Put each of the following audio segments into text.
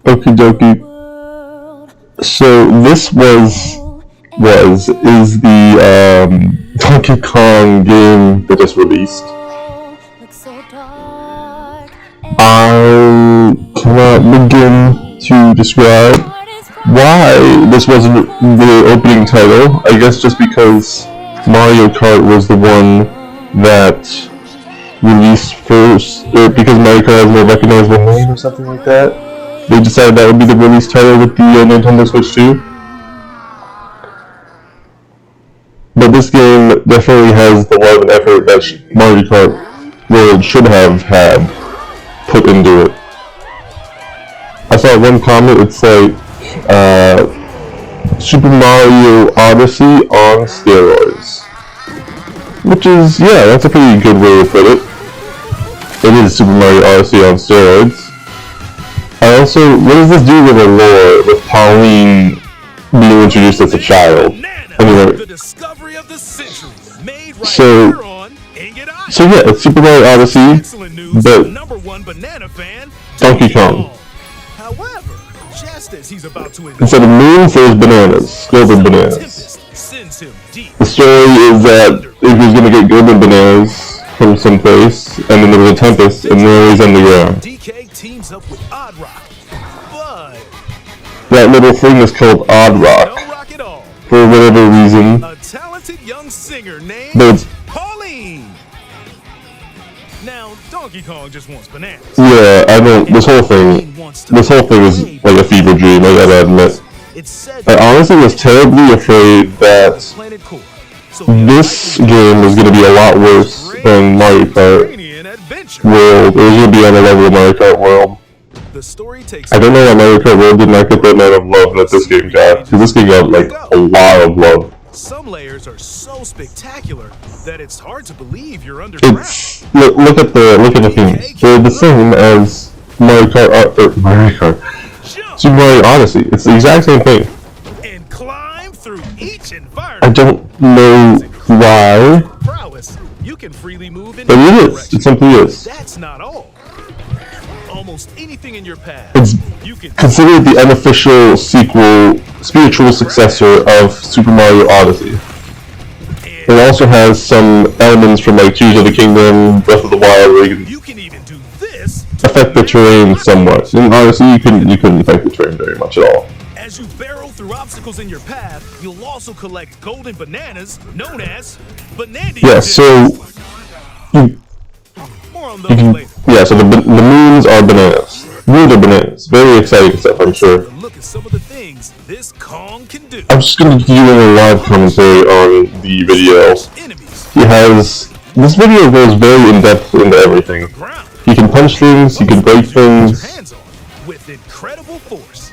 Okie dokie. So this is the Donkey Kong game that just released. I cannot begin to describe why this wasn't the opening title. I guess just because Mario Kart was the one that released first, or because Mario Kart has a more recognizable name or something like that. They decided that would be the release title with the Nintendo Switch 2. But this game definitely has the love and effort that Mario Kart World should have had put into it. I saw one comment, it's like Super Mario Odyssey on steroids. Which is, yeah, that's a pretty good way to put it. It is Super Mario Odyssey on steroids. I also, what does this do with the lore with Pauline being introduced as a child? Anyway, so yeah, it's Super Mario Odyssey, but Donkey Kong. Instead of moons, there's bananas, golden bananas. The story is that if he's gonna get golden bananas from someplace, and then there was a tempest, and there he's on the ground. That little thing is called Odd Rock, for whatever reason. But it's, Donkey Kong just wants bananas. Yeah, I don't. This whole thing is like a fever dream. I gotta admit. I honestly was terribly afraid that this game was gonna be a lot worse than Mario Kart World. It was gonna be on the level of Mario Kart World. I don't know why Mario Kart World did not get that amount of love that this game got, because this game got like a lot of love. Some layers are so spectacular that it's hard to believe you're underground. Look at the themes. They're the same as Mario Kart, Super Mario Odyssey. It's the exact same thing. And climb through each environment. I don't know why, you can freely move in but it is. It simply is. That's not all. Almost anything in your path. It's considered the unofficial sequel, spiritual successor of Super Mario Odyssey. It also has some elements from like Tears of the Kingdom, Breath of the Wild, where you can even do this affect the terrain somewhat. In Odyssey, you couldn't affect the terrain very much at all. As you barrel through obstacles in your path, you'll also collect golden bananas, known as Bananza. Yeah, so more on those later. Yeah, so the moons are bananas. Moons are bananas. Very exciting stuff, I'm sure. Look at some of the things this Kong can do. I'm just going to be doing a live commentary on the video. This video goes very in-depth into everything. You can punch things, you can break things. With incredible force.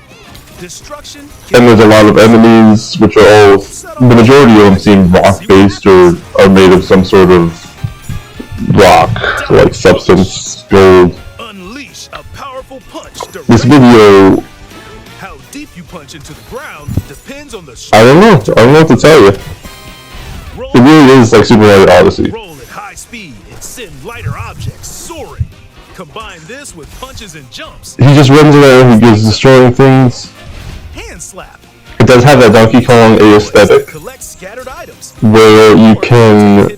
Destruction. And there's a lot of enemies, which are all, the majority of them seem rock-based or are made of some sort of rock, like substance, gold. Unleash a powerful punch. This video, how deep you punch into the ground depends on the I don't know what to tell you. It really is like Super Mario Odyssey. Roll at high speed and send lighter objects soaring. Combine this with punches and jumps. He just runs around, he goes destroying things. Hand slap. It does have that Donkey Kong aesthetic, Collect scattered items. where you can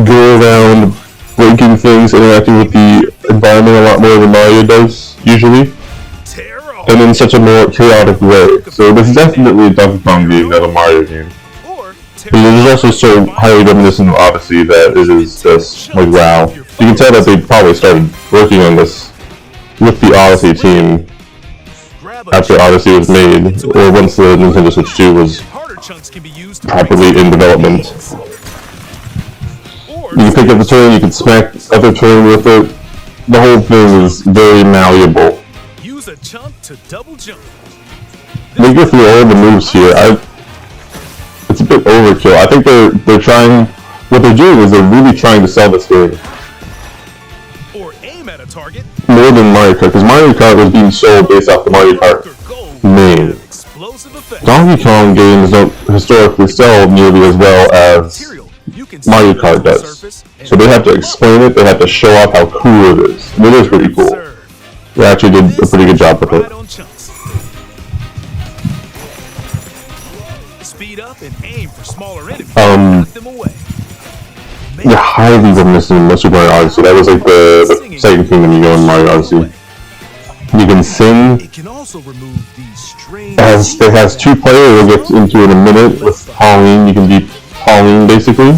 go around breaking things, interacting with the environment a lot more than Mario does, usually. And in such a more chaotic way. So this is definitely a Donkey Kong game, not a Mario game. But it is also so highly reminiscent of Odyssey that it is just like wow. You can tell that they probably started working on this with the Odyssey team after Odyssey was made, or once the Nintendo Switch 2 was properly in development. You can pick up the turn, you can smack other turn with it. The whole thing is very malleable. Use a chunk to double jump. They go through all the moves here. It's a bit overkill. I think they're trying. What they're doing is they're really trying to sell this game. Or aim at a target. More than Mario Kart, because Mario Kart was being sold based off the Mario Kart name. Donkey Kong games don't historically sell nearly as well as Mario Kart does. So they have to explain it, they have to show off how cool it is. And it is pretty cool. They actually did a pretty good job with it. speed up and aim for smaller enemies. Um, Knock them away. You're highly reminiscent of Super Mario Odyssey. That was like the second thing when you go in Mario Odyssey. You can sing. It can also remove these strange. It has 2 players. We'll get into in a minute with Pauline. You can be Pauline basically.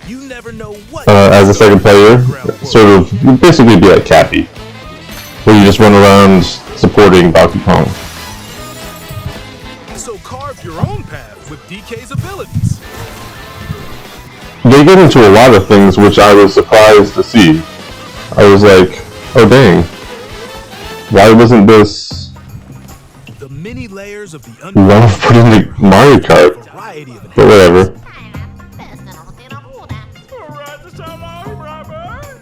You never know what As a second player, sort of, you basically be like Cappy, where you just run around supporting Donkey Kong. So carve your own path with DK's abilities. They get into a lot of things which I was surprised to see. I was like, oh dang, why wasn't this The many layers of the one put in the Mario Kart? variety of But whatever.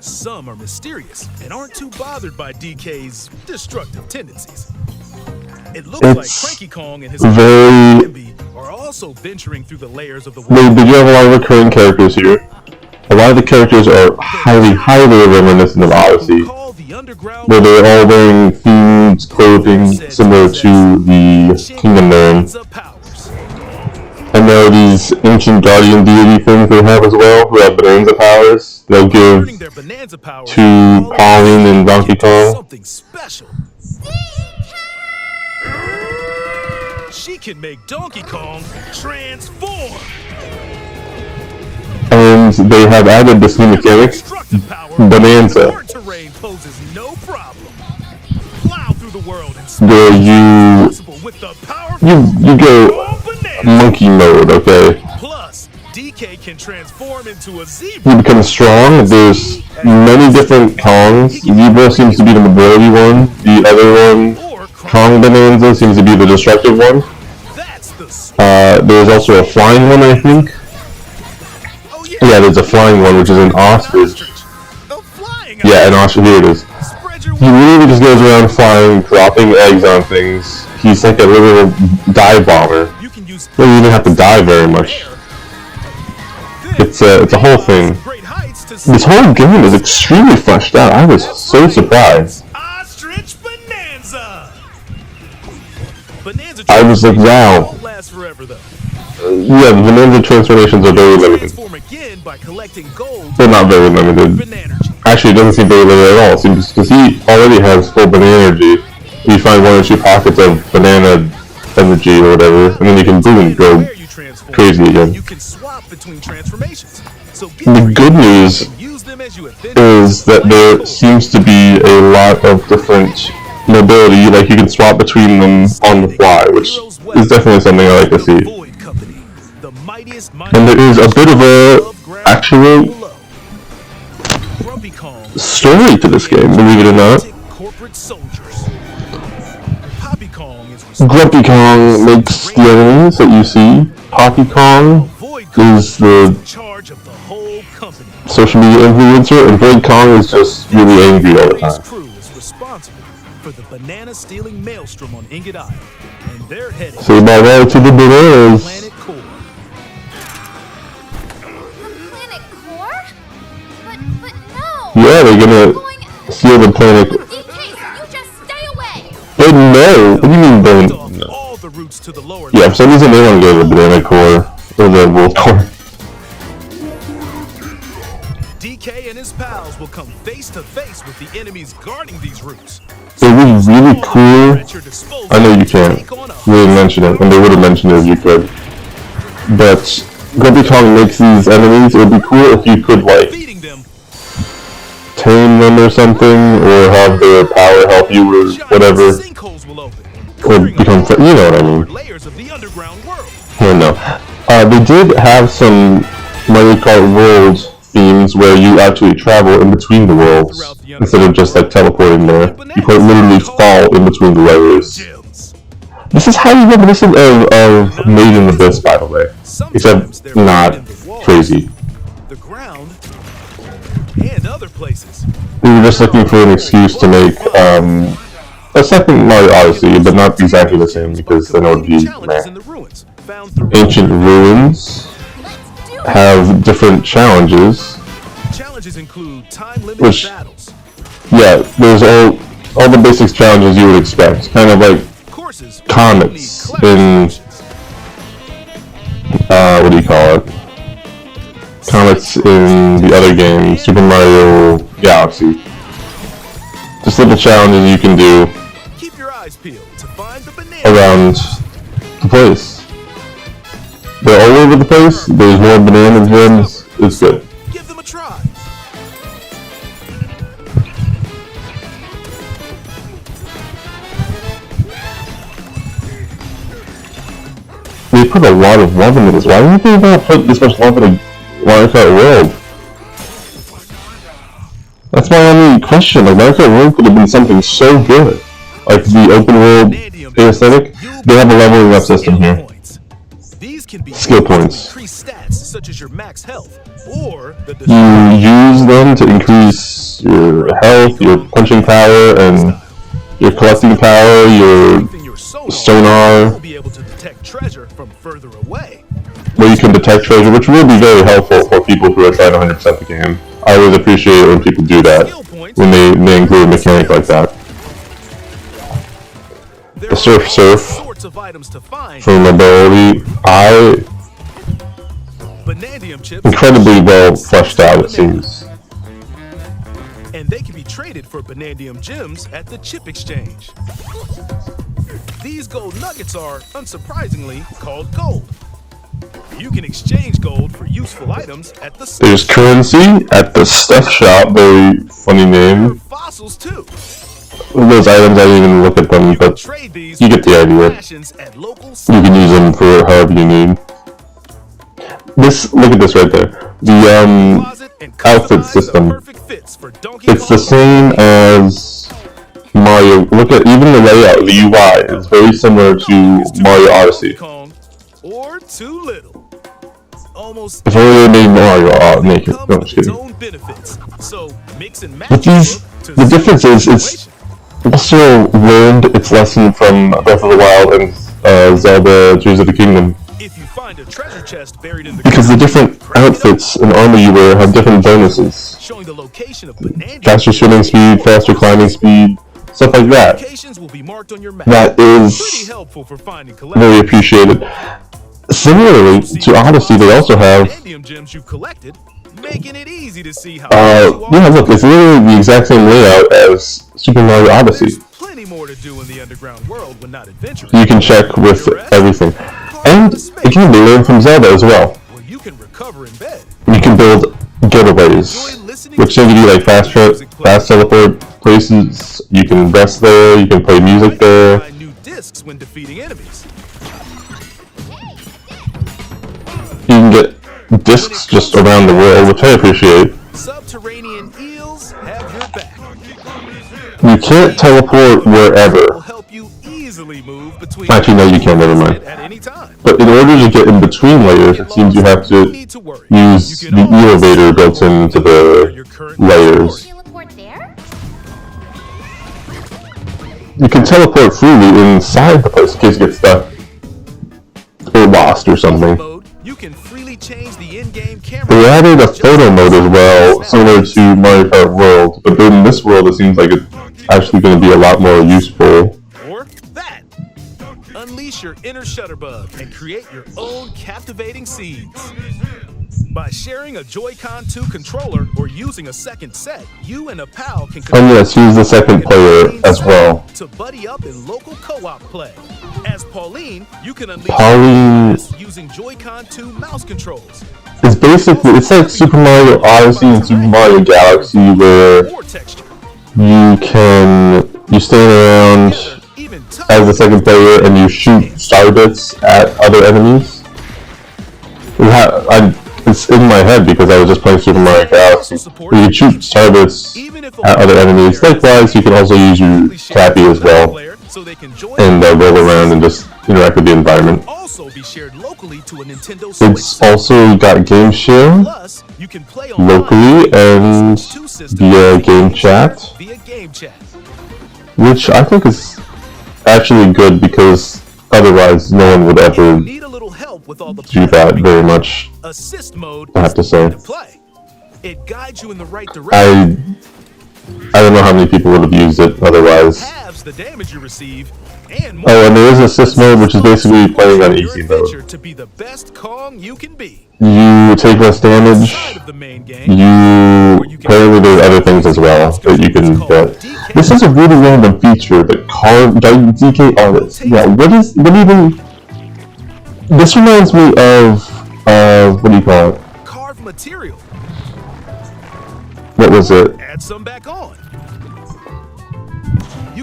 Some are mysterious and aren't too bothered by DK's destructive tendencies. It looks like Cranky Kong and his very... are also venturing through the layers of the They world. do have a lot of recurring characters here. A lot of the characters are highly, highly reminiscent of Odyssey, Call the underground where they're all wearing themed clothing similar to the kingdom they're in. powers. And there are these ancient guardian deity things they have as well, who have Bananza powers. They'll give Turning their Bananza powers to Pauline and Donkey Kong. something special. She can make Donkey Kong transform. And they have added this new mechanic, Destructive power. Bananza, Hard terrain poses no problem. Plow through the world and where you with the powerful go Bananza. monkey mode, okay? Plus, DK can transform into a zebra. You become strong. There's many different Kongs. Zebra seems to be the majority one. The other one, Kong Bananza, seems to be the destructive one. That's the There's also a flying one, I think. oh Yeah, there's a flying one, which is an ostrich. The flying Yeah, an ostrich. Here it is. Spread your He really just goes around flying, dropping eggs on things. He's like a little dive bomber. You can use Well, you even have to dive very much. It's a whole thing. great heights to This whole game is extremely fleshed out. I was so surprised. Ostrich Bananza. Bananza I was like, wow. won't last forever though. Yeah, the Bananza transformations are very limited. Transform again by collecting gold. They're not very limited. Bananergy. Actually, it doesn't seem very limited at all. It seems because he already has full banana energy. You find 1 or 2 pockets of banana energy or whatever, and then you can boom, go Where you transform, crazy again. you can swap between transformations. So get The ready good news and use them as you adventure. is that there seems to be a lot of different mobility, like you can swap between them on the fly, which is definitely something I like to see. Void Company, the mightiest And there is a bit of a actual Grumpy Kong, story to this game, believe it or not. corporate soldiers. Poppy Kong is Grumpy Kong makes the enemies that you see. Poppy Kong Void Kong is the in charge of the whole company. social media influencer, and Void Kong is just really angry all the His time. crew is responsible for the banana stealing maelstrom on Ingot Island, and they're heading Say bye-bye to the bananas. Planet Core. Planet Core? But no! Yeah, they're gonna steal the planet. DK, you just stay away! But no! What do you mean don't? Off No. all the routes to the lower Yeah, for some reason they want to go to the banana core, or the wolf core. DK and his pals will come face to face with the enemies guarding these routes. It would be really cool. At your disposal I know you to can't. take on us. We didn't mention it, and they would have mentioned it if you could. But Grumpy Kong makes these enemies. It would be cool if you could, like, Defeating them, tame them or something, or have their power help you or whatever, sinkholes will open, or become, you know what I mean. layers of the underground world. I know. They did have some Mario Kart World themes where you actually travel in between the worlds, instead of just, like, teleporting there. You quite literally fall in between the layers. Gems. This is highly reminiscent of Made in Abyss, by the way. Sometimes they're Except not in the walls, crazy. the ground, and other places. We were just looking for an excuse to make a second Mario Odyssey, but not exactly the same, because then it would be Challenges in the ruins found through ancient ruins have different challenges. Challenges include time-limited Which- battles, Yeah, there's all the basic challenges you would expect, kind of like courses, comets need in collaborations. what do you call it? Comets in the other game, Super Mario Galaxy. Just little challenges you can do Keep your eyes peeled to find the banana around the place. They're all over the place. There's more banana gems. It's good. Give them a try. They put a lot of love into this. Why didn't they not put this much love in a Mario Kart World? That's my only question. Like, Mario Kart World could have been something so good. Like the open world aesthetic. They have a leveling up system here. These can be Skill points. increase stats such as your max health or the You use them to increase your health, your punching power, and your collecting power, your sonar, be able to detect treasure from further away. where you can detect treasure, which will be very helpful for people who are trying to 100% the game. I always appreciate it when people do that, when they include a mechanic like that. The Surf Sorts of items to find. for mobility, Banandium chips incredibly well fleshed out, it seems. and they can be traded for Banandium gems at the chip exchange. These gold nuggets are, unsurprisingly, called gold. You can exchange gold for useful items at the There's currency at the stuff shop, very funny name. fossils too. Those items, I didn't even look at them, but Trade these you get the idea. at local You can use them for however you need. Look at this right there. The outfit system. It's the same as Mario. Look at even the layout, the UI is very similar to Mario Odyssey. Or too little. Almost If only they made Mario make it. No, I'm just kidding. benefits. So mix and match But the difference is, it's also learned its lesson from Breath of the Wild and Zelda Tears of the Kingdom. If you find a treasure chest buried in the Because the different outfits and armor you wear have different bonuses. showing the location of Banandium Faster swimming speed, faster climbing speed, stuff like that. locations will be marked on your map. That Pretty is helpful for finding very appreciated. Similarly to Odyssey, they also have Banandium gems you've collected, making it easy to see how yeah, look, it's literally the exact same layout as Super Mario Odyssey. plenty more to do in the underground world when not adventuring. You can check with everything. And again, they learn from Zelda as well. Where you can recover in bed. You can build getaways, which can give you like fast teleport places. You can rest there, you can play music there. Find new discs when defeating enemies. You can get discs just around the world, which I appreciate. Subterranean eels have your back. You can't teleport Will wherever. help you easily move between Actually, no, you can't, never mind. at any time. But in order to get in between layers, it seems you have to use the elevator built into the layers. Teleport there? You can teleport freely inside the place in case you get stuck or lost or something. Mode, you can freely change the in-game camera. They added a photo mode as well, similar to Mario Kart World, but in this world it seems like it's actually going to be a lot more useful. Or that. Unleash your inner shutterbug and create your own captivating scenes. By sharing a Joy-Con 2 controller or using a second set, you and a pal can And yes, use the second player as well. to buddy up in local co-op play. As Pauline, you can unleash Pauline using Joy-Con 2 mouse controls. it's like Super Mario Odyssey and Super Mario Galaxy where More texture. you stand around Even as the second player and you shoot star bits at other enemies. It's in my head because I was just playing Super Mario Galaxy. You can shoot star bits at other enemies. Likewise, you can also use your Cappy as well and roll around and just interact with the environment. Also be shared locally to a Nintendo It's Switch. also got game share Plus, you can play online locally and via game chat, via game chat. which I think is actually good because otherwise no one would ever Need a little help with all the do that very much. Assist mode I have to say. to play. It guides you in the right direction. I don't know how many people would have used it otherwise. Halves the damage you receive And Oh, and there is assist mode, which is basically playing on easy mode. To be the best Kong you can be. You take less damage. Apparently there's other things as well that you can get. This is a really random feature, the DK artist. Yeah, what even... This reminds me of, what do you call it? Carved material. What was it? Add some back on.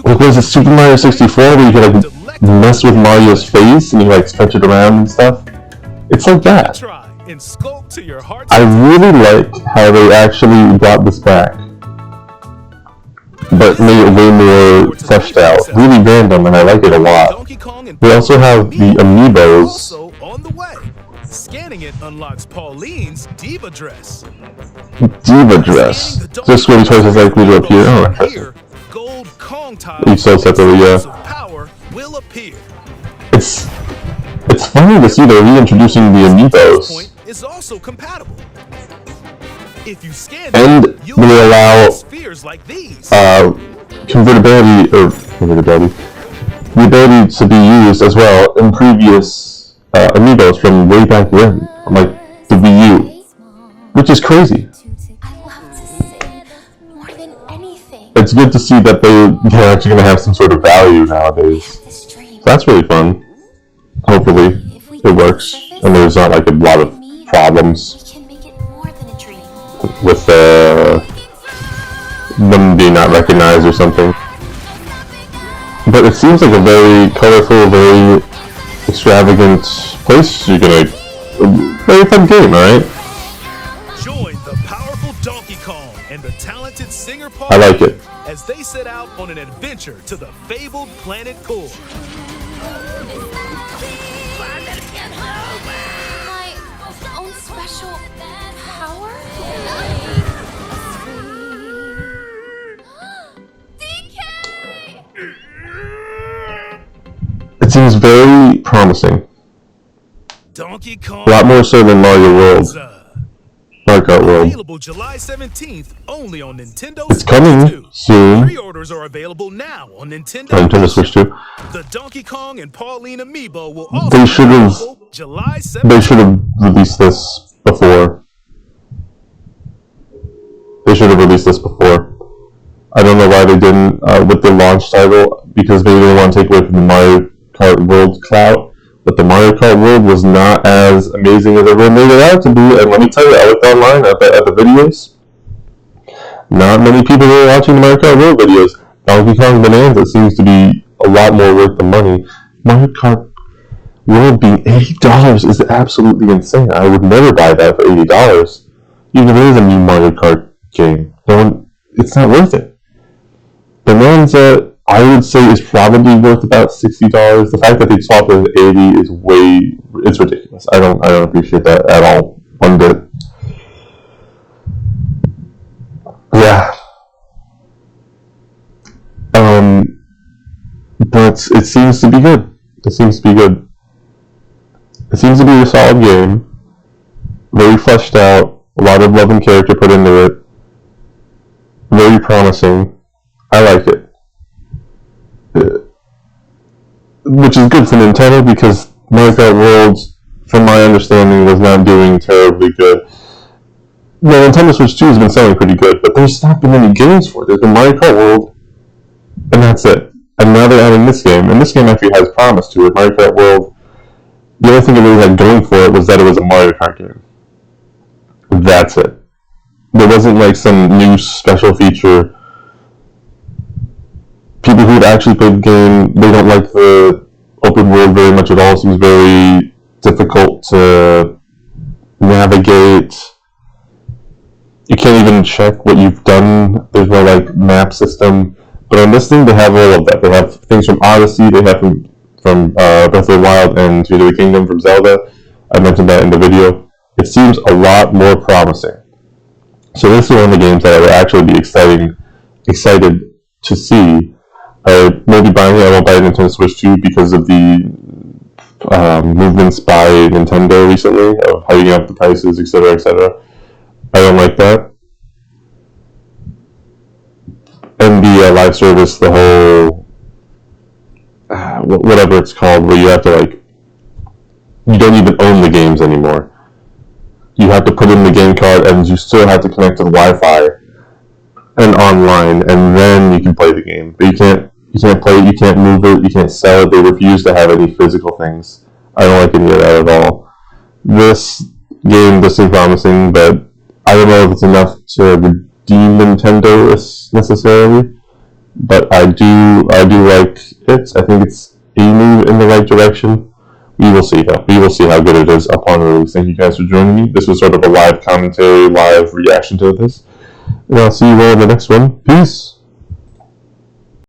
Like, was it Super Mario 64 where you could like mess with Mario's face and you like stretch it around and stuff? It's like that. I really like how they actually brought this back, but made it way more fleshed out. Really random, and I like it a lot. They also have the amiibos. Scanning it unlocks Pauline's Diva Dress. Diva Dress. This way the choice is likely to appear. Oh, interesting. Gold Kong tiles each sold separately, yeah. Power will appear. It's funny to see they're reintroducing the amiibos. Is also compatible. If you scan and they allow spheres like these. Convertibility, the ability to be used as well in previous amiibos from way back when, like the Wii U, which is crazy. It's good to see that they're actually going to have some sort of value nowadays. So that's really fun. Hopefully it works and there's not like a lot of problems with them being not recognized or something. But it seems like a very colorful, very extravagant place. You're gonna... very fun game, alright? Join the powerful Donkey Kong and the talented singer Paul I like it. As they set out on an adventure to the fabled planet Core. My own special power? DK! It seems very promising. Donkey Kong. A lot more so than Mario World. Mario Kart World. Available July 17th only on Nintendo. It's coming soon. Pre-orders are available now on Nintendo. Nintendo Switch 2. The Donkey Kong and Pauline amiibo will also they should have July 17th. They should have released this before. They should have released this before. I don't know why they didn't with the launch title, because maybe they want to take away from the Mario Kart World clout. But the Mario Kart World was not as amazing as everyone made it out to be. And let me tell you, I looked online at the videos. Not many people were watching the Mario Kart World videos. Donkey Kong Bananza seems to be a lot more worth the money. Mario Kart World being $80 is absolutely insane. I would never buy that for $80. Even if it is a new Mario Kart game. It's not worth it. Bonanza, I would say, is probably worth about $60. The fact that they swapped it at $80 is it's ridiculous. I don't appreciate that at all. One bit. Yeah. But it seems to be good. It seems to be good. It seems to be a solid game. Very fleshed out. A lot of love and character put into it. Very promising. I like it. Which is good for Nintendo, because Mario Kart World, from my understanding, was not doing terribly good. The Nintendo Switch 2 has been selling pretty good, but there's not been any games for it. There's been Mario Kart World, and that's it. And now they're adding this game, and this game actually has promise to it. Mario Kart World, the only thing it really had going for it was that it was a Mario Kart game. That's it. There wasn't like some new special feature. People who had actually played the game, they don't like the open world very much at all. It seems very difficult to navigate. You can't even check what you've done. There's no like map system. But on this thing, they have all of that. They have things from Odyssey. They have from Breath of the Wild and Tears of the Kingdom from Zelda. I mentioned that in the video. It seems a lot more promising. So this is one of the games that I would actually be excited to see. I may be buying it. I won't buy a Nintendo Switch 2 because of the movements by Nintendo recently of hiking up the prices, etc., etc. I don't like that. And the live service, the whole whatever it's called, where you have to like, you don't even own the games anymore. You have to put in the game card, and you still have to connect to the Wi-Fi and online, and then you can play the game. But you can't play it, you can't move it, you can't sell it. They refuse to have any physical things. I don't like any of that at all. This game does seem promising, but I don't know if it's enough to redeem Nintendo necessarily. But I do like it. I think it's a move in the right direction. We will see though. We will see how good it is upon release. Thank you guys for joining me. This was sort of a live commentary, live reaction to this. And I'll see you all in the next one. Peace!